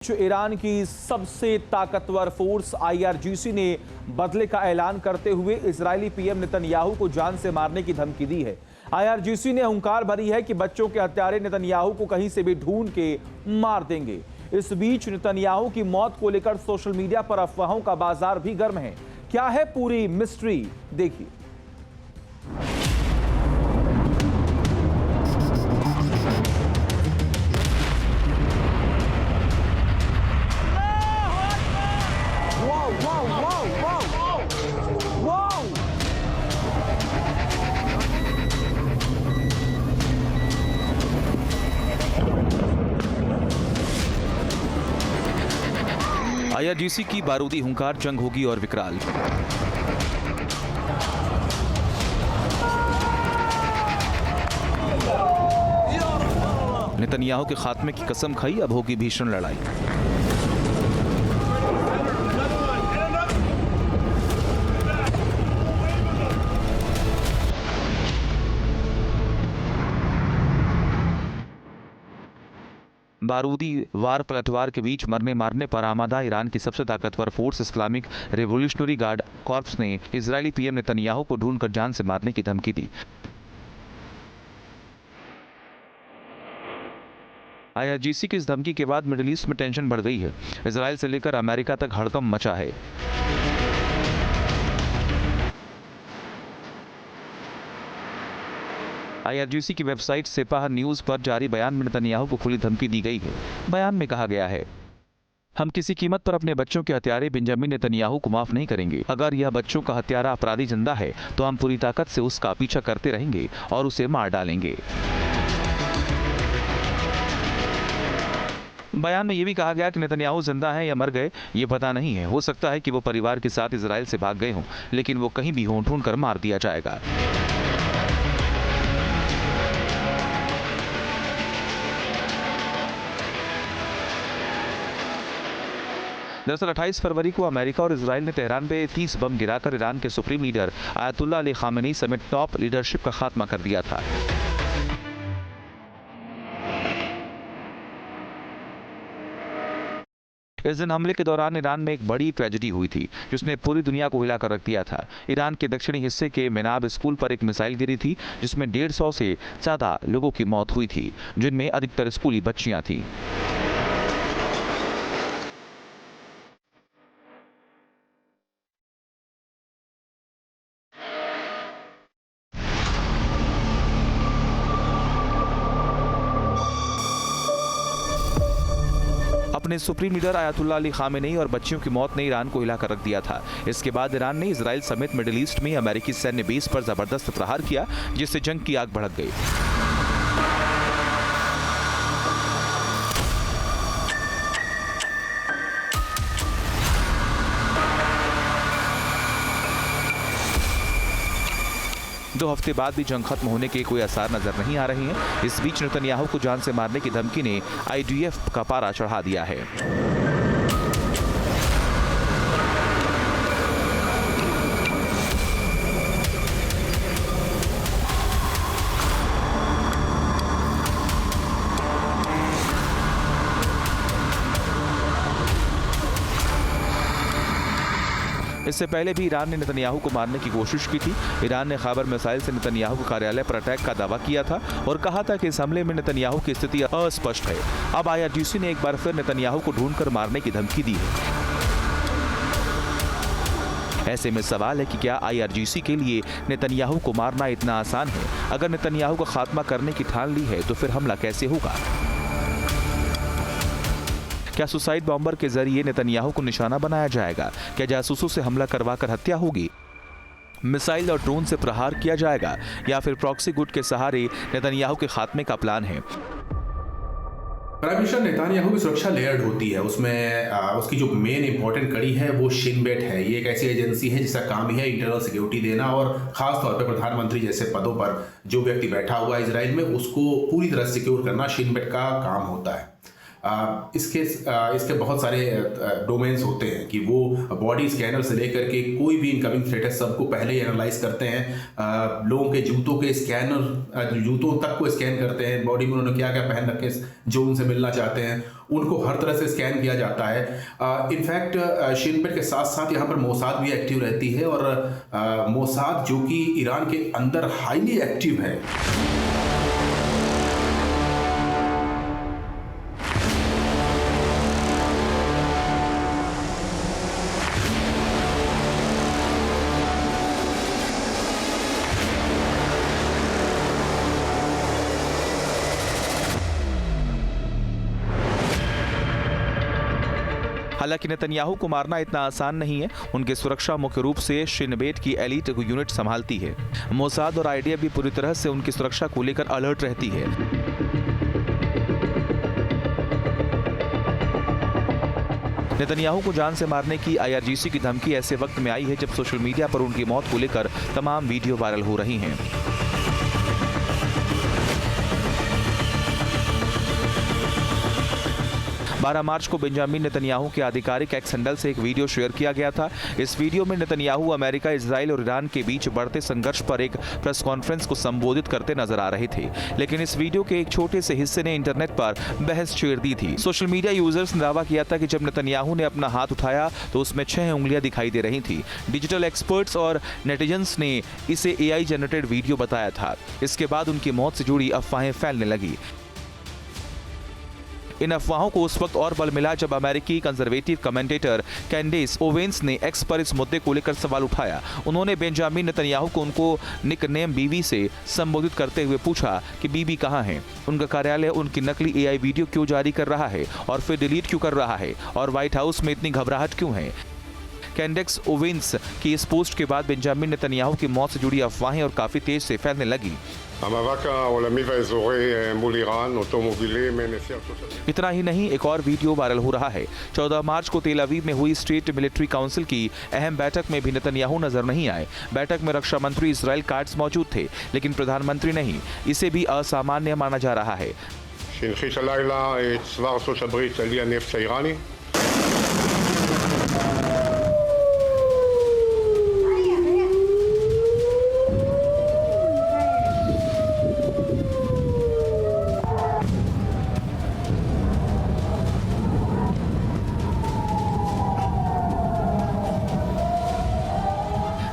जो ईरान की सबसे ताकतवर फोर्स आईआरजीसी ने बदले का ऐलान करते हुए इजरायली पीएम नेतन्याहू को जान से मारने की धमकी दी है। आईआरजीसी ने हुंकार भरी है कि बच्चों के हत्यारे नेतन्याहू को कहीं से भी ढूंढ के मार देंगे। इस बीच नेतन्याहू की मौत को लेकर सोशल मीडिया पर अफवाहों का बाजार भी गर्म है। क्या है पूरी मिस्ट्री, देखिए। आईआरजीसी की बारूदी हुंकार जंग होगी और विकराल। नेतन्याहू के खात्मे की कसम खाई, अब होगी भीषण लड़ाई। बारूदी वार पलटवार के बीच मरने मारने पर आमादा ईरान की सबसे ताकतवर force Islamic revolutionary guard corps ने इजरायली पीएम नेतन्याहू को ढूंढकर जान से मारने की धमकी दी। आईआरजीसी की इस धमकी के बाद मिडिल ईस्ट में टेंशन बढ़ गई है। इजरायल से लेकर अमेरिका तक हड़कंप मचा है। आईआरजीसी की वेबसाइट सेपाह न्यूज पर जारी बयान में नेतन्याहू को खुली धमकी दी गई है। बयान में कहा गया है, हम किसी कीमत पर अपने बच्चों के हत्यारे बेंजामिन नेतन्याहू को माफ नहीं करेंगे। अगर यह बच्चों का हत्यारा अपराधी जिंदा है तो हम पूरी ताकत से उसका पीछा करते रहेंगे और उसे मार डालेंगे। बयान में यह भी कहा गया कि नेतन्याहू जिंदा हैं या मर गए ये पता नहीं है। हो सकता है कि वो परिवार के साथ इजरायल से भाग गए हों, लेकिन वो कहीं भी हों ढूंढकर मार दिया जाएगा। दरअसल 28 फरवरी को अमेरिका और इजरायल ने तेहरान पे 30 बम गिराकर ईरान के supreme leader Ayatollah Ali Khamenei समेत टॉप लीडरशिप का खात्मा कर दिया था। इस दिन हमले के दौरान ईरान में एक बड़ी ट्रेजेडी हुई थी जिसने पूरी दुनिया को हिलाकर रख दिया था। ईरान के दक्षिणी हिस्से के मेनाब स्कूल पर एक मिसाइल गिरी थी जिसमें 150 से ज्यादा लोगों की मौत हुई थी, जिनमें अधिकतर स्कूली बच्चियां थीं। अपने supreme leader Ayatollah Ali Khamenei और बच्चियों की मौत ने ईरान को हिलाकर रख दिया था। इसके बाद ईरान ने इजरायल समेत मिडिल ईस्ट में अमेरिकी सैन्य बेस पर जबरदस्त प्रहार किया, जिससे जंग की आग भड़क गई। दो हफ्ते बाद भी जंग खत्म होने के कोई आसार नजर नहीं आ रहे हैं। इस बीच नेतन्याहू को जान से मारने की धमकी ने आईडीएफ का पारा चढ़ा दिया है। इससे पहले भी ईरान ने नेतन्याहू को मारने की कोशिश की थी। ईरान ने खैबर मिसाइल से नेतन्याहू के कार्यालय पर अटैक का दावा किया था और कहा था कि इस हमले में नेतन्याहू की स्थिति अस्पष्ट है। अब आईआरजीसी ने एक बार फिर नेतन्याहू को ढूंढकर मारने की धमकी दी है। ऐसे में सवाल है कि क्या आईआरजीसी के लिए नेतन्याहू को मारना इतना आसान है? अगर नेतन्याहू का खात्मा करने की ठान ली है तो फिर हमला कैसे होगा? क्या सुसाइड बॉम्बर के जरिए नेतन्याहू को निशाना बनाया जाएगा? क्या जासूसों से हमला करवाकर हत्या होगी? मिसाइल और ड्रोन से प्रहार किया जाएगा या फिर प्रॉक्सी गुट के सहारे नेतन्याहू के खात्मे का प्लान है? प्राइम मिनिस्टर नेतन्याहू की सुरक्षा लेयर्ड होती है। उसमें उसकी जो मेन इंपॉर्टेंट कड़ी है वो शिन बेट है। ये एक ऐसी एजेंसी है जिसका काम ही है इंटरनल सिक्योरिटी देना और खास तौर पर प्रधानमंत्री जैसे पदों पर जो व्यक्ति बैठा हुआ है इजराइल में उसको पूरी तरह सिक्योर करना शिन बेट का काम होता है। इसके बहुत सारे डोमेन्स होते हैं कि वो बॉडी स्कैनर से लेकर के कोई भी इनकमिंग थ्रेट है सबको पहले ही एनालाइज करते हैं। लोगों के जूतों के स्कैनर, जूतों तक को स्कैन करते हैं, बॉडी में उन्होंने क्या क्या पहन रखे जो उनसे मिलना चाहते हैं उनको हर तरह से स्कैन किया जाता है। इनफैक्ट शिनबेट के साथ साथ यहाँ पर मोसाद भी एक्टिव रहती है और मोसाद जो कि ईरान के अंदर हाईली एक्टिव है। हालांकि नेतन्याहू को मारना इतना आसान नहीं है। उनकी सुरक्षा मुख्य रूप से शिनबेट की एलीट यूनिट संभालती है। मोसाद और आईडीएफ भी पूरी तरह से उनकी सुरक्षा को लेकर अलर्ट रहती है। नेतन्याहू को जान से मारने की आईआरजीसी की धमकी ऐसे वक्त में आई है जब सोशल मीडिया पर उनकी मौत को लेकर तमाम वीडियो वायरल हो रही हैं। 12 मार्च को बेंजामिन नेतन्याहू के आधिकारिक एक्स हैंडल से एक वीडियो शेयर किया गया था। इस वीडियो में नेतन्याहू अमेरिका, इजराइल और ईरान के बीच बढ़ते संघर्ष पर एक प्रेस कॉन्फ्रेंस को संबोधित करते नजर आ रहे थे। लेकिन इस वीडियो के एक छोटे से हिस्से ने इंटरनेट पर बहस छेड़ दी थी। सोशल मीडिया यूजर्स ने दावा किया था कि जब नेतन्याहू ने अपना हाथ उठाया तो उसमें 6 उंगलियां दिखाई दे रही थी। डिजिटल एक्सपर्ट्स और नेटिजन्स ने इसे एआई जनरेटेड वीडियो बताया था। इसके बाद उनकी मौत से जुड़ी अफवाहें फैलने लगी। इन अफवाहों को उस वक्त और बल मिला जब अमेरिकी कंजर्वेटिव कमेंटेटर कैंडेस ओवेंस ने एक्स पर इस मुद्दे को लेकर सवाल उठाया। उन्होंने बेंजामिन नेतन्याहू को उनको निकनेम बीबी से संबोधित करते हुए पूछा कि बीबी कहां है, उनका कार्यालय उनकी नकली एआई वीडियो क्यों जारी कर रहा है और फिर डिलीट क्यों कर रहा है, और व्हाइट हाउस में इतनी घबराहट क्यों है। कैंडेक्स ओवेंस की इस पोस्ट के बाद बेंजामिन नेतन्याहू की मौत से जुड़ी अफवाहें और काफी तेज से फैलने लगी। इतना ही नहीं, एक और वीडियो वायरल हो रहा है। 14 मार्च को तेल अवीव में हुई स्टेट मिलिट्री काउंसिल की अहम बैठक में भी नेतन्याहू नजर नहीं आए। बैठक में रक्षा मंत्री इजराइल काट्स मौजूद थे, लेकिन प्रधानमंत्री नहीं। इसे भी असामान्य माना जा रहा है।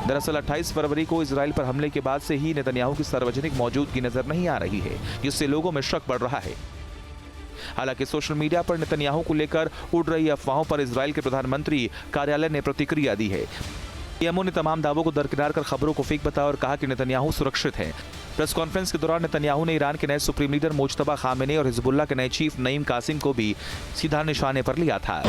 दरअसल 28 फरवरी को इजराइल पर हमले के बाद से ही नेतन्याहू की सार्वजनिक मौजूदगी नजर नहीं आ रही है, जिससे लोगों में शक बढ़ रहा है। हालांकि सोशल मीडिया पर नेतन्याहू को लेकर उड़ रही अफवाहों पर इजराइल के प्रधानमंत्री कार्यालय ने प्रतिक्रिया दी है। पीएमओ ने तमाम दावों को दरकिनार कर खबरों को फेक बताया और कहा कि नेतन्याहू सुरक्षित हैं। प्रेस कॉन्फ्रेंस के दौरान नेतन्याहू ने ईरान के नए सुप्रीम लीडर मुज्तबा खामेनी और हिजबुल्ला के नए चीफ नईम कासिम को भी सीधा निशाने पर लिया था।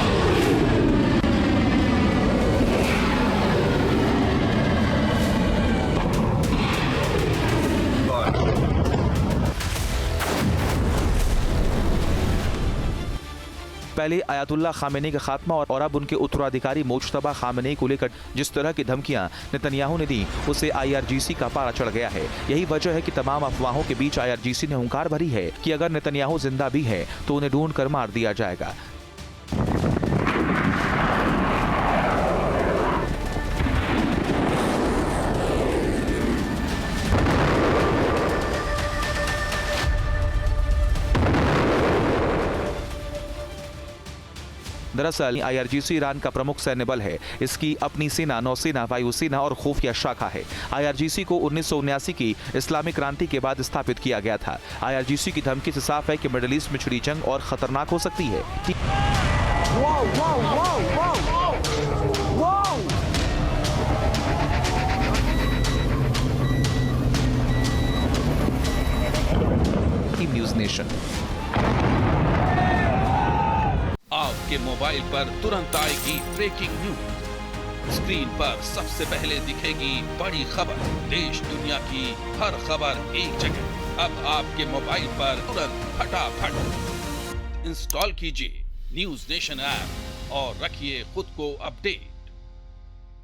पहले आयतुल्ला खामेनी का खात्मा और अब उनके उत्तराधिकारी मुज्तबा खामेनी को लेकर जिस तरह की धमकियां नेतन्याहू ने दी, उससे आईआरजीसी का पारा चढ़ गया है। यही वजह है कि तमाम अफवाहों के बीच आईआरजीसी ने हुंकार भरी है कि अगर नेतन्याहू जिंदा भी है तो उन्हें ढूंढ कर मार दिया जाएगा। दरअसल आईआरजीसी ईरान का प्रमुख सैन्य बल है। इसकी अपनी सेना, नौसेना, वायुसेना और खुफिया शाखा है। आईआरजीसी को 1979 की इस्लामिक क्रांति के बाद स्थापित किया गया था। आईआरजीसी की धमकी से साफ है कि मिडिल ईस्ट में छिड़ी जंग और खतरनाक हो सकती है। News nation. आपके मोबाइल पर तुरंत आएगी ब्रेकिंग न्यूज। स्क्रीन पर सबसे पहले दिखेगी बड़ी खबर। देश दुनिया की हर खबर एक जगह। अब आपके मोबाइल पर तुरंत फटाफट इंस्टॉल कीजिए न्यूज़ नेशन ऐप और रखिए खुद को अपडेट।